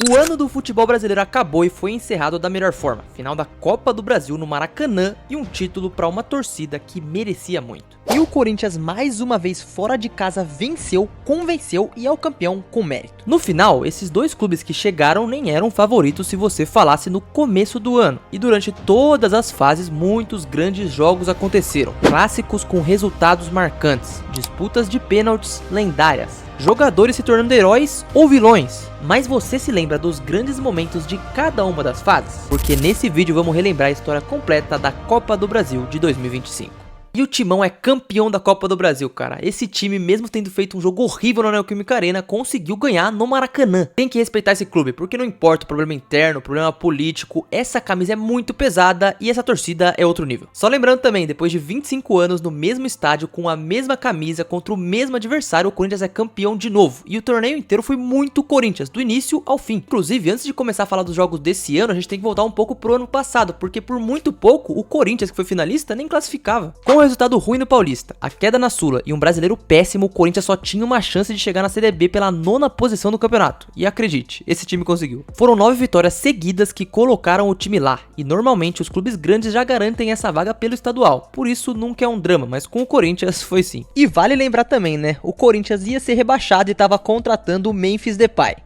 O ano do futebol brasileiro acabou e foi encerrado da melhor forma. Final da Copa do Brasil no Maracanã e um título para uma torcida que merecia muito. E o Corinthians mais uma vez fora de casa venceu, convenceu e é o campeão com mérito. No final, esses dois clubes que chegaram nem eram favoritos se você falasse no começo do ano. E durante todas as fases, muitos grandes jogos aconteceram. Clássicos com resultados marcantes, disputas de pênaltis lendárias, jogadores se tornando heróis ou vilões. Mas você se lembra dos grandes momentos de cada uma das fases? Porque nesse vídeo vamos relembrar a história completa da Copa do Brasil de 2025. E o Timão é campeão da Copa do Brasil, cara. Esse time, mesmo tendo feito um jogo horrível na Neoquímica Arena, conseguiu ganhar no Maracanã. Tem que respeitar esse clube, porque não importa o problema interno, o problema político, essa camisa é muito pesada e essa torcida é outro nível. Só lembrando também, depois de 25 anos no mesmo estádio, com a mesma camisa, contra o mesmo adversário, o Corinthians é campeão de novo. E o torneio inteiro foi muito Corinthians, do início ao fim. Inclusive, antes de começar a falar dos jogos desse ano, a gente tem que voltar um pouco pro ano passado, porque por muito pouco, o Corinthians, que foi finalista, nem classificava. Com o resultado ruim no Paulista, a queda na Sula e um brasileiro péssimo, o Corinthians só tinha uma chance de chegar na Série B pela 9ª posição do campeonato. E acredite, esse time conseguiu. Foram 9 vitórias seguidas que colocaram o time lá. E normalmente os clubes grandes já garantem essa vaga pelo estadual. Por isso nunca é um drama, mas com o Corinthians foi sim. E vale lembrar também, né? O Corinthians ia ser rebaixado e estava contratando o Memphis Depay.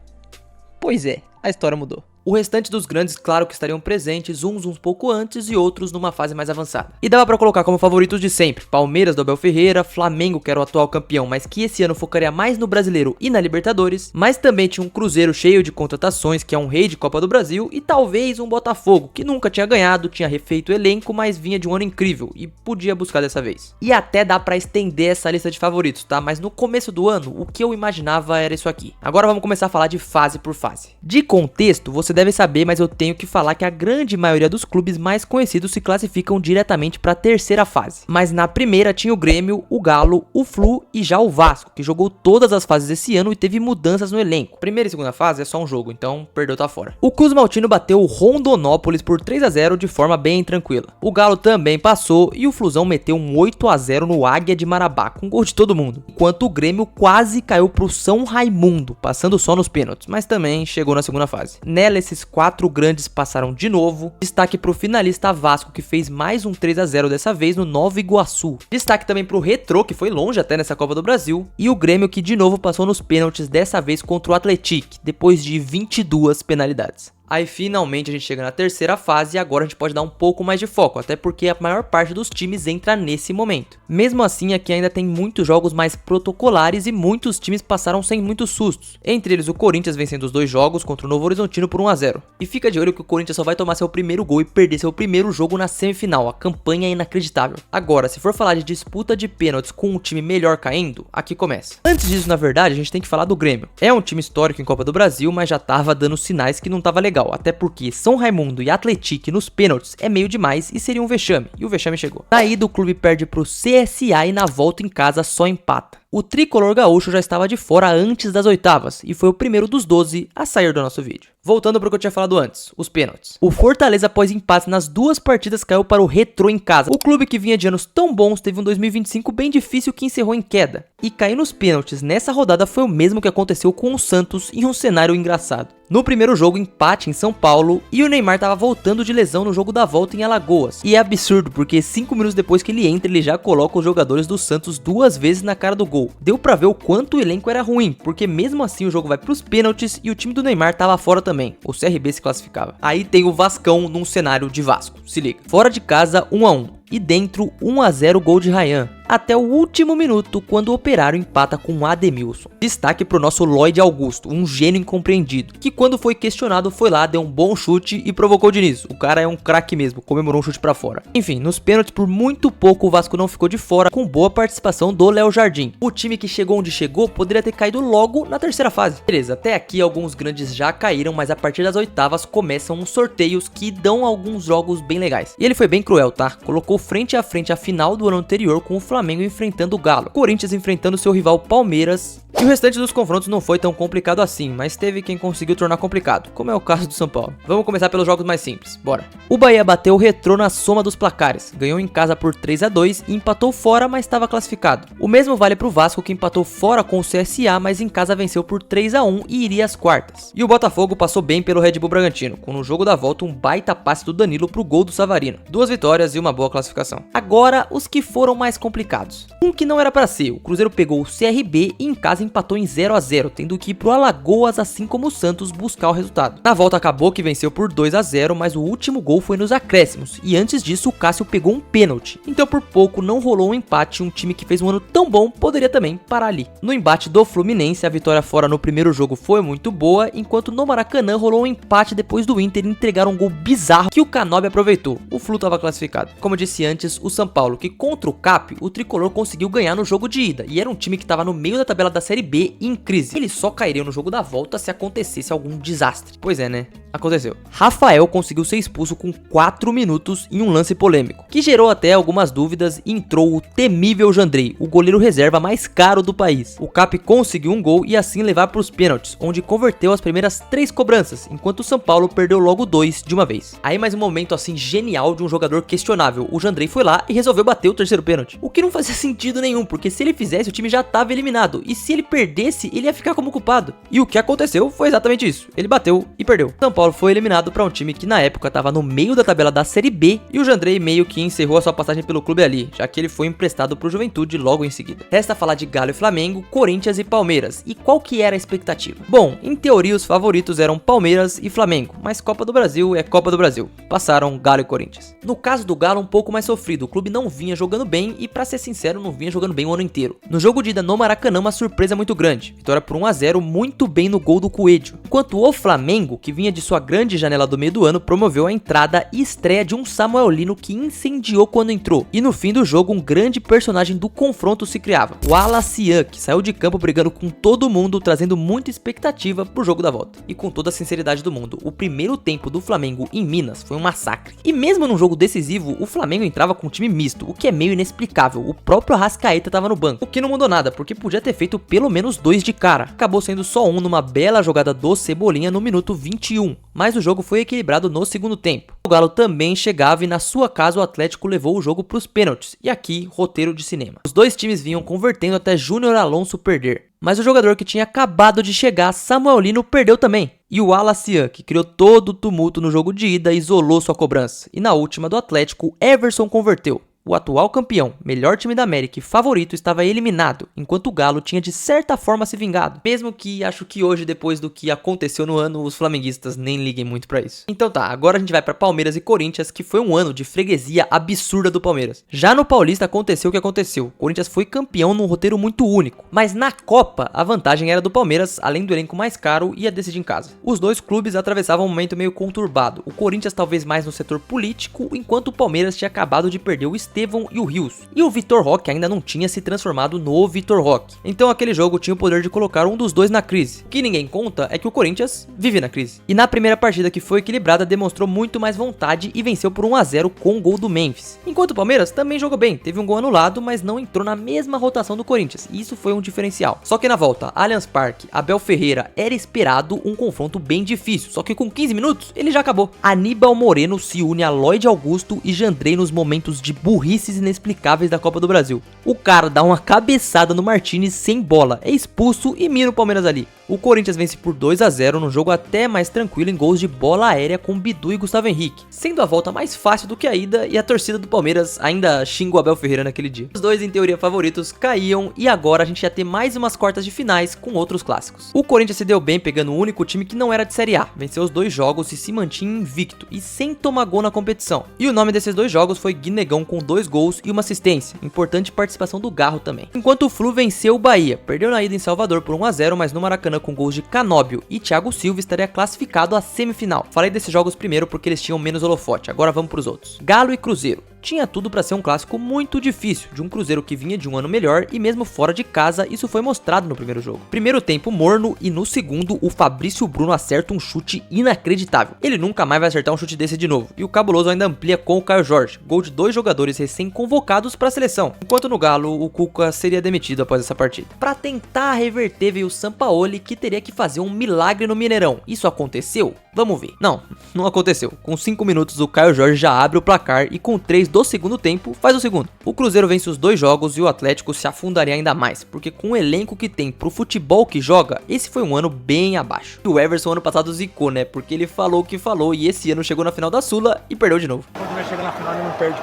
Pois é, a história mudou. O restante dos grandes, claro que estariam presentes, uns um pouco antes e outros numa fase mais avançada. E dava pra colocar como favoritos de sempre, Palmeiras do Abel Ferreira, Flamengo, que era o atual campeão, mas que esse ano focaria mais no Brasileiro e na Libertadores, mas também tinha um Cruzeiro cheio de contratações, que é um rei de Copa do Brasil, e talvez um Botafogo, que nunca tinha ganhado, tinha refeito o elenco, mas vinha de um ano incrível e podia buscar dessa vez. E até dá pra estender essa lista de favoritos, tá? Mas no começo do ano, o que eu imaginava era isso aqui. Agora vamos começar a falar de fase por fase. De contexto, você deve saber, mas eu tenho que falar que a grande maioria dos clubes mais conhecidos se classificam diretamente para a terceira fase. Mas na primeira tinha o Grêmio, o Galo, o Flu e já o Vasco, que jogou todas as fases esse ano e teve mudanças no elenco. Primeira e segunda fase é só um jogo, então perdeu, tá fora. O Cruz Maltino bateu o Rondonópolis por 3-0 de forma bem tranquila. O Galo também passou e o Flusão meteu um 8-0 no Águia de Marabá, com gol de todo mundo. Enquanto o Grêmio quase caiu pro São Raimundo, passando só nos pênaltis, mas também chegou na segunda fase. Nela, esses 4 grandes passaram de novo. Destaque pro finalista Vasco, que fez mais um 3-0 dessa vez no Nova Iguaçu. Destaque também pro Retrô, que foi longe até nessa Copa do Brasil. E o Grêmio, que de novo passou nos pênaltis, dessa vez contra o Atlético, depois de 22 penalidades. Aí finalmente a gente chega na terceira fase e agora a gente pode dar um pouco mais de foco, até porque a maior parte dos times entra nesse momento. Mesmo assim, aqui ainda tem muitos jogos mais protocolares e muitos times passaram sem muitos sustos. Entre eles o Corinthians vencendo os 2 jogos contra o Novo Horizontino por 1-0. E fica de olho que o Corinthians só vai tomar seu primeiro gol e perder seu primeiro jogo na semifinal, a campanha é inacreditável. Agora, se for falar de disputa de pênaltis com um time melhor caindo, aqui começa. Antes disso, na verdade, a gente tem que falar do Grêmio. É um time histórico em Copa do Brasil, mas já tava dando sinais que não tava legal. Até porque São Raimundo e Atlético nos pênaltis é meio demais e seria um vexame, e o vexame chegou. Na ida o clube perde pro CSA e na volta em casa só empata. O tricolor gaúcho já estava de fora antes das oitavas e foi o primeiro dos 12 a sair do nosso vídeo. Voltando para o que eu tinha falado antes, os pênaltis. O Fortaleza, após empate nas 2 partidas, caiu para o Retrô em casa. O clube que vinha de anos tão bons teve um 2025 bem difícil que encerrou em queda. E cair nos pênaltis nessa rodada foi o mesmo que aconteceu com o Santos em um cenário engraçado. No primeiro jogo, empate em São Paulo e o Neymar estava voltando de lesão no jogo da volta em Alagoas. E é absurdo porque 5 minutos depois que ele entra, ele já coloca os jogadores do Santos 2 vezes na cara do gol. Deu pra ver o quanto o elenco era ruim, porque mesmo assim o jogo vai pros pênaltis e o time do Neymar tava fora também. O CRB se classificava. Aí tem o Vascão num cenário de Vasco, se liga. Fora de casa, 1-1. E dentro, 1-0 gol de Ryan. Até o último minuto, quando o Operário empata com o Ademilson. Destaque pro nosso Lloyd Augusto, um gênio incompreendido, que quando foi questionado foi lá, deu um bom chute e provocou o Diniz. O cara é um craque mesmo, comemorou um chute pra fora. Enfim, nos pênaltis por muito pouco o Vasco não ficou de fora, com boa participação do Léo Jardim. O time que chegou onde chegou poderia ter caído logo na terceira fase. Beleza, até aqui alguns grandes já caíram, mas a partir das oitavas começam uns sorteios que dão alguns jogos bem legais. E ele foi bem cruel, tá? Colocou frente a final do ano anterior com o Flamengo enfrentando o Galo, Corinthians enfrentando seu rival Palmeiras E o restante dos confrontos não foi tão complicado assim, mas teve quem conseguiu tornar complicado, como é o caso do São Paulo. Vamos começar pelos jogos mais simples, bora. O Bahia bateu o Retrô na soma dos placares, ganhou em casa por 3-2 e empatou fora, mas estava classificado. O mesmo vale pro Vasco, que empatou fora com o CSA, mas em casa venceu por 3-1 e iria às quartas. E o Botafogo passou bem pelo Red Bull Bragantino, com no jogo da volta um baita passe do Danilo pro gol do Savarino. 2 vitórias e uma boa classificação. Agora, os que foram mais complicados. Um que não era pra ser, o Cruzeiro pegou o CRB e em casa empatou em 0-0, tendo que ir pro Alagoas, assim como o Santos, buscar o resultado. Na volta acabou que venceu por 2-0, mas o último gol foi nos acréscimos, e antes disso o Cássio pegou um pênalti. Então por pouco não rolou um empate, um time que fez um ano tão bom poderia também parar ali. No embate do Fluminense, a vitória fora no primeiro jogo foi muito boa, enquanto no Maracanã rolou um empate depois do Inter entregar um gol bizarro que o Canóbio aproveitou. O Flu estava classificado. Como disse antes, o São Paulo, que contra o CAP, o tricolor conseguiu ganhar no jogo de ida, e era um time que estava no meio da tabela da Série B em crise. Eles só cairiam no jogo da volta se acontecesse algum desastre. Pois é, né? Aconteceu. Rafael conseguiu ser expulso com 4 minutos em um lance polêmico, que gerou até algumas dúvidas e entrou o temível Jandrei, o goleiro reserva mais caro do país. O CAP conseguiu um gol e assim levar para os pênaltis, onde converteu as primeiras 3 cobranças, enquanto o São Paulo perdeu logo 2 de uma vez. Aí mais um momento assim genial de um jogador questionável. O Jandrei foi lá e resolveu bater o terceiro pênalti, o que não fazia sentido nenhum, porque se ele fizesse o time já estava eliminado, e se ele perdesse ele ia ficar como culpado. E o que aconteceu foi exatamente isso, ele bateu e perdeu. São Paulo foi eliminado para um time que na época estava no meio da tabela da Série B, e o Jandrei meio que encerrou a sua passagem pelo clube ali, já que ele foi emprestado pro Juventude logo em seguida. Resta falar de Galo e Flamengo, Corinthians e Palmeiras. E qual que era a expectativa? Bom, em teoria os favoritos eram Palmeiras e Flamengo, mas Copa do Brasil é Copa do Brasil. Passaram Galo e Corinthians. No caso do Galo, um pouco mais sofrido, o clube não vinha jogando bem e, pra ser sincero, não vinha jogando bem o ano inteiro. No jogo de ida no Maracanã, uma surpresa muito grande, vitória por 1-0 muito bem no gol do Coelho. Enquanto o Flamengo, que vinha de sua grande janela do meio do ano, promoveu a entrada e estreia de um Samuel Lino que incendiou quando entrou. E no fim do jogo, um grande personagem do confronto se criava, o Alacian, que saiu de campo brigando com todo mundo, trazendo muita expectativa pro jogo da volta. E com toda a sinceridade do mundo, o primeiro tempo do Flamengo em Minas foi um massacre. E mesmo num jogo decisivo, o Flamengo entrava com um time misto, o que é meio inexplicável. O próprio Arrascaeta tava no banco, o que não mudou nada, porque podia ter feito pelo menos 2 de cara. Acabou sendo só um numa bela jogada do Cebolinha no minuto 21, mas o jogo foi equilibrado no segundo tempo. O Galo também chegava e na sua casa o Atlético levou o jogo pros pênaltis, e aqui, roteiro de cinema. Os dois times vinham convertendo até Júnior Alonso perder, mas o jogador que tinha acabado de chegar, Samuel Lino, perdeu também. E o Alacian, que criou todo o tumulto no jogo de ida, isolou sua cobrança. E na última do Atlético, Everson converteu. O atual campeão, melhor time da América e favorito, estava eliminado, enquanto o Galo tinha de certa forma se vingado. Mesmo que acho que hoje, depois do que aconteceu no ano, os flamenguistas nem liguem muito pra isso. Então tá, agora a gente vai pra Palmeiras e Corinthians, que foi um ano de freguesia absurda do Palmeiras. Já no Paulista aconteceu o que aconteceu. O Corinthians foi campeão num roteiro muito único. Mas na Copa, a vantagem era do Palmeiras, além do elenco mais caro, ia decidir em casa. Os dois clubes atravessavam um momento meio conturbado. O Corinthians talvez mais no setor político, enquanto o Palmeiras tinha acabado de perder o Estevão e o Rios. E o Vitor Roque ainda não tinha se transformado no Vitor Roque. Então aquele jogo tinha o poder de colocar um dos dois na crise. O que ninguém conta é que o Corinthians vive na crise. E na primeira partida, que foi equilibrada, demonstrou muito mais vontade e venceu por 1-0 com o gol do Memphis. Enquanto o Palmeiras também jogou bem, teve um gol anulado, mas não entrou na mesma rotação do Corinthians. E isso foi um diferencial. Só que na volta, Allianz Parque, Abel Ferreira, era esperado um confronto bem difícil. Só que com 15 minutos, ele já acabou. Aníbal Moreno se une a Lloyd Augusto e Jandrei nos momentos de burrices inexplicáveis da Copa do Brasil. O cara dá uma cabeçada no Martínez sem bola, é expulso e mira o Palmeiras ali. O Corinthians vence por 2-0 num jogo até mais tranquilo em gols de bola aérea com Bidu e Gustavo Henrique, sendo a volta mais fácil do que a ida, e a torcida do Palmeiras ainda xinga o Abel Ferreira naquele dia. Os dois, em teoria, favoritos caíam, e agora a gente ia ter mais umas quartas de finais com outros clássicos. O Corinthians se deu bem pegando o único time que não era de Série A, venceu os 2 jogos e se mantinha invicto e sem tomar gol na competição. E o nome desses 2 jogos foi Guinegão com 2 gols e uma assistência, importante participação do Garro também. Enquanto o Flu venceu o Bahia, perdeu na ida em Salvador por 1-0, mas no Maracanã com gols de Canóbio e Thiago Silva estaria classificado à semifinal. Falei desses jogos primeiro porque eles tinham menos holofote, agora vamos para os outros. Galo e Cruzeiro. tinha tudo para ser um clássico muito difícil, de um Cruzeiro que vinha de um ano melhor e mesmo fora de casa isso foi mostrado no primeiro jogo. Primeiro tempo morno e no segundo o Fabrício Bruno acerta um chute inacreditável. Ele nunca mais vai acertar um chute desse de novo. E o Cabuloso ainda amplia com o Caio Jorge, gol de 2 jogadores recém-convocados para a seleção. Enquanto no Galo, o Cuca seria demitido após essa partida. Para tentar reverter veio o Sampaoli, que teria que fazer um milagre no Mineirão. Isso aconteceu? Vamos ver. Não aconteceu. Com 5 minutos o Caio Jorge já abre o placar e com 3 do segundo tempo faz o segundo. O Cruzeiro vence os 2 jogos e o Atlético se afundaria ainda mais, porque com o elenco que tem pro futebol que joga, esse foi um ano bem abaixo. E o Everson ano passado zicou, né? Porque ele falou o que falou e esse ano chegou na final da Sula e perdeu de novo. Quando vai chegar na final, ele não perde.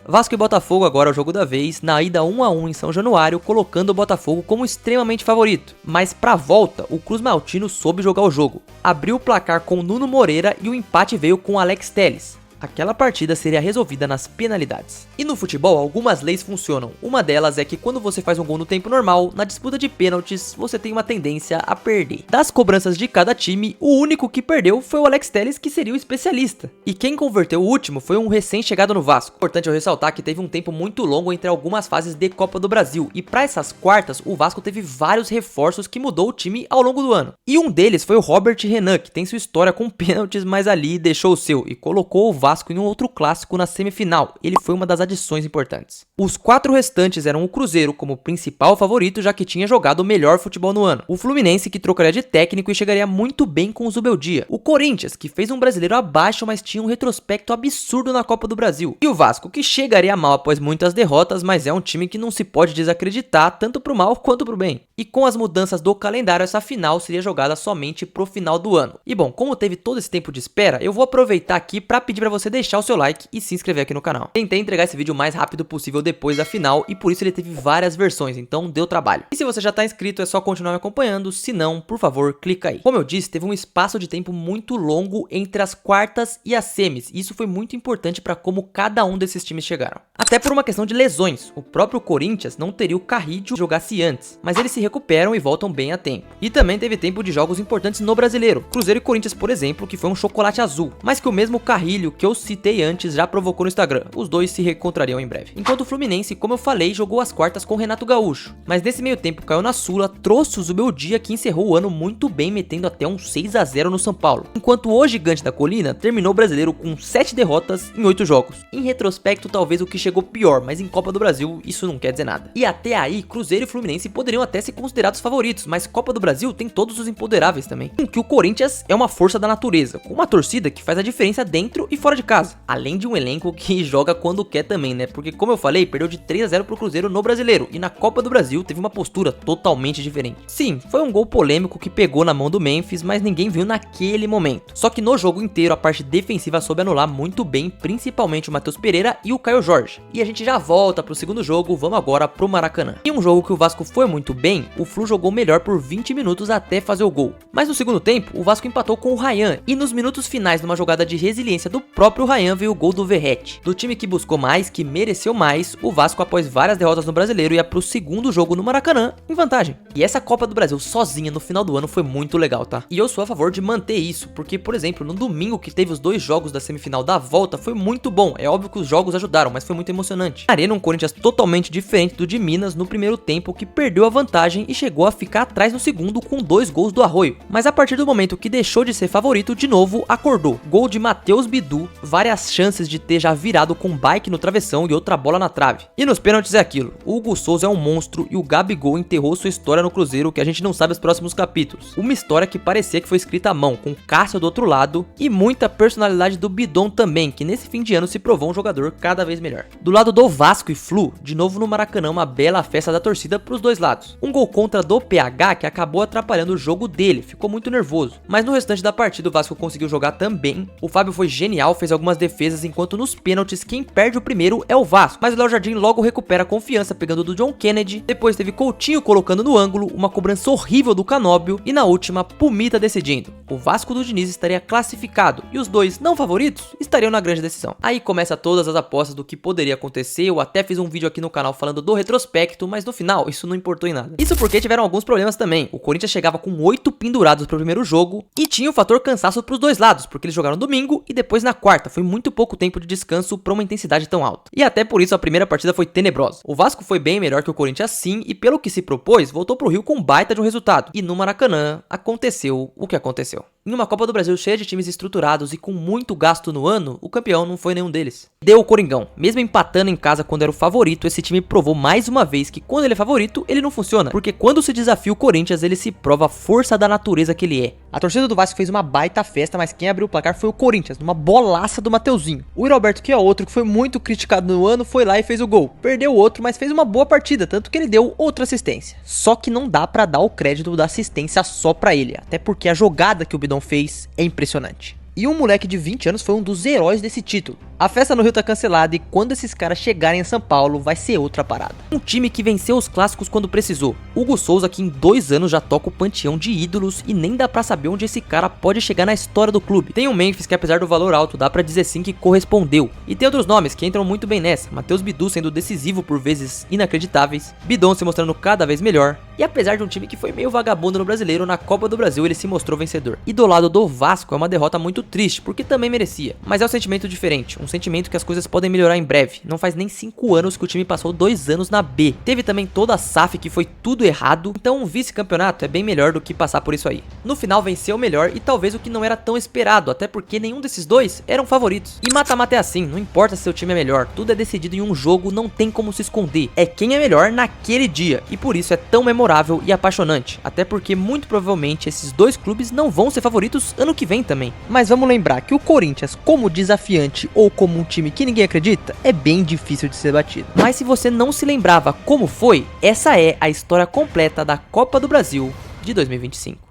Vasco e Botafogo agora é o jogo da vez, na ida 1 a 1 em São Januário, colocando o Botafogo como extremamente favorito. Mas pra volta, o Cruz Maltino soube jogar o jogo. Abriu o placar com Nuno Moreira e o empate veio com Alex Telles. Aquela partida seria resolvida nas penalidades. E no futebol, algumas leis funcionam. Uma delas é que quando você faz um gol no tempo normal, na disputa de pênaltis, você tem uma tendência a perder. Das cobranças de cada time, o único que perdeu foi o Alex Telles, que seria o especialista. E quem converteu o último foi um recém-chegado no Vasco. Importante eu ressaltar que teve um tempo muito longo entre algumas fases de Copa do Brasil. E para essas quartas, o Vasco teve vários reforços que mudou o time ao longo do ano. E um deles foi o Robert Renan, que tem sua história com pênaltis, mas ali deixou o seu e colocou o Vasco em um outro clássico na semifinal. Ele foi uma das adições importantes. Os 4 restantes eram o Cruzeiro como principal favorito, já que tinha jogado o melhor futebol no ano. O Fluminense, que trocaria de técnico e chegaria muito bem com o Zubeldia. O Corinthians, que fez um brasileiro abaixo, mas tinha um retrospecto absurdo na Copa do Brasil. E o Vasco, que chegaria mal após muitas derrotas, mas é um time que não se pode desacreditar, tanto pro mal quanto pro bem. E com as mudanças do calendário, essa final seria jogada somente pro final do ano. E bom, como teve todo esse tempo de espera, eu vou aproveitar aqui para pedir para você deixar o seu like e se inscrever aqui no canal. Tentei entregar esse vídeo o mais rápido possível depois da final e por isso ele teve várias versões, então deu trabalho. E se você já tá inscrito é só continuar me acompanhando, se não, por favor, clica aí. Como eu disse, teve um espaço de tempo muito longo entre as quartas e as semis, e isso foi muito importante para como cada um desses times chegaram. Até por uma questão de lesões, o próprio Corinthians não teria o Carrillo jogasse antes, mas eles se recuperam e voltam bem a tempo. E também teve tempo de jogos importantes no Brasileiro, Cruzeiro e Corinthians, por exemplo, que foi um chocolate azul, mas que o mesmo Carrillo que eu citei antes já provocou no Instagram. Os dois se reencontrariam em breve. Enquanto o Fluminense, como eu falei, jogou as quartas com Renato Gaúcho. Mas nesse meio tempo caiu na Sula, trouxe o Zubeldia, que encerrou o ano muito bem, metendo até um 6 a 0 no São Paulo. Enquanto o Gigante da Colina terminou o brasileiro com 7 derrotas em 8 jogos. Em retrospecto, talvez o que chegou pior, mas em Copa do Brasil isso não quer dizer nada. E até aí, Cruzeiro e Fluminense poderiam até ser considerados favoritos, mas Copa do Brasil tem todos os imponderáveis também. Em que o Corinthians é uma força da natureza, com uma torcida que faz a diferença dentro e fora de casa. Além de um elenco que joga quando quer também, né? Porque como eu falei, perdeu de 3 a 0 pro Cruzeiro no Brasileiro e na Copa do Brasil teve uma postura totalmente diferente. Sim, foi um gol polêmico que pegou na mão do Memphis, mas ninguém viu naquele momento. Só que no jogo inteiro a parte defensiva soube anular muito bem, principalmente o Matheus Pereira e o Caio Jorge. E a gente já volta pro segundo jogo, vamos agora pro Maracanã. Em um jogo que o Vasco foi muito bem, o Flu jogou melhor por 20 minutos até fazer o gol. Mas no segundo tempo, o Vasco empatou com o Ryan e nos minutos finais, numa jogada de resiliência do próprio Ryan, veio o gol do Verratti. Do time que buscou mais, que mereceu mais, o Vasco, após várias derrotas no Brasileiro, ia pro segundo jogo no Maracanã em vantagem. E essa Copa do Brasil sozinha no final do ano foi muito legal, tá? E eu sou a favor de manter isso, porque, por exemplo, no domingo que teve os 2 jogos da semifinal da volta, foi muito bom. É óbvio que os jogos ajudaram, mas foi muito emocionante. A Arena, um Corinthians totalmente diferente do de Minas no primeiro tempo, que perdeu a vantagem e chegou a ficar atrás no segundo com 2 gols do Arroio. Mas a partir do momento que deixou de ser favorito, de novo acordou. Gol de Matheus Bidu, várias chances de ter já virado com bike no travessão e outra bola na trave. E nos pênaltis é aquilo, o Hugo Souza é um monstro e o Gabigol enterrou sua história no Cruzeiro, que a gente não sabe os próximos capítulos. Uma história que parecia que foi escrita à mão, com Cássio do outro lado e muita personalidade do Bidon também, que nesse fim de ano se provou um jogador cada vez melhor. Do lado do Vasco e Flu, de novo no Maracanã, uma bela festa da torcida pros dois lados. Um gol contra do PH que acabou atrapalhando o jogo dele, ficou muito nervoso. Mas no restante da partida o Vasco conseguiu jogar também. O Fábio foi genial, fez algumas defesas, enquanto nos pênaltis quem perde o primeiro é o Vasco. Mas o Léo Jardim logo recupera a confiança, pegando do John Kennedy. Depois teve Coutinho colocando no ângulo, uma cobrança horrível do Canóbio e na última, Pumita decidindo. O Vasco do Diniz estaria classificado e os dois não favoritos estariam na grande decisão. Aí começa todas as apostas do que poderia acontecer. Eu até fiz um vídeo aqui no canal falando do retrospecto, mas no final isso não importou em nada. Isso porque tiveram alguns problemas também. O Corinthians chegava com 8 pendurados pro primeiro jogo e tinha o fator cansaço pros dois lados, porque eles jogaram domingo e depois na quarta quarta foi muito pouco tempo de descanso para uma intensidade tão alta. E até por isso a primeira partida foi tenebrosa. O Vasco foi bem melhor que o Corinthians sim, e pelo que se propôs, voltou pro Rio com um baita de um resultado. E no Maracanã, aconteceu o que aconteceu. Em uma Copa do Brasil cheia de times estruturados e com muito gasto no ano, o campeão não foi nenhum deles. Deu o Coringão. Mesmo empatando em casa quando era o favorito, esse time provou mais uma vez que quando ele é favorito, ele não funciona. Porque quando se desafia o Corinthians, ele se prova a força da natureza que ele é. A torcida do Vasco fez uma baita festa, mas quem abriu o placar foi o Corinthians, numa bolaça do Mateuzinho. O Yuri Alberto, que é outro que foi muito criticado no ano, foi lá e fez o gol. Perdeu o outro, mas fez uma boa partida, tanto que ele deu outra assistência. Só que não dá pra dar o crédito da assistência só pra ele, até porque a jogada que o Bidon fez é impressionante. E um moleque de 20 anos foi um dos heróis desse título. A festa no Rio tá cancelada e quando esses caras chegarem em São Paulo vai ser outra parada. Um time que venceu os clássicos quando precisou. Hugo Souza, que em 2 anos já toca o panteão de ídolos e nem dá pra saber onde esse cara pode chegar na história do clube. Tem o Memphis, que apesar do valor alto dá pra dizer sim que correspondeu. E tem outros nomes que entram muito bem nessa. Matheus Bidu sendo decisivo por vezes inacreditáveis. Bidon se mostrando cada vez melhor. E apesar de um time que foi meio vagabundo no Brasileiro, na Copa do Brasil ele se mostrou vencedor. E do lado do Vasco é uma derrota muito triste, porque também merecia. Mas é um sentimento diferente, um sentimento que as coisas podem melhorar em breve. Não faz nem 5 anos que o time passou 2 anos na B. Teve também toda a SAF que foi tudo errado, então um vice-campeonato é bem melhor do que passar por isso aí. No final venceu o melhor e talvez o que não era tão esperado, até porque nenhum desses dois eram favoritos. E mata-mata é assim, não importa se seu time é melhor, tudo é decidido em um jogo, não tem como se esconder. É quem é melhor naquele dia, e por isso é tão memorável e apaixonante. Até porque muito provavelmente esses dois clubes não vão ser favoritos ano que vem também. Mas vamos lembrar que o Corinthians, como desafiante ou como um time que ninguém acredita, é bem difícil de ser batido. Mas se você não se lembrava como foi, essa é a história completa da Copa do Brasil de 2025.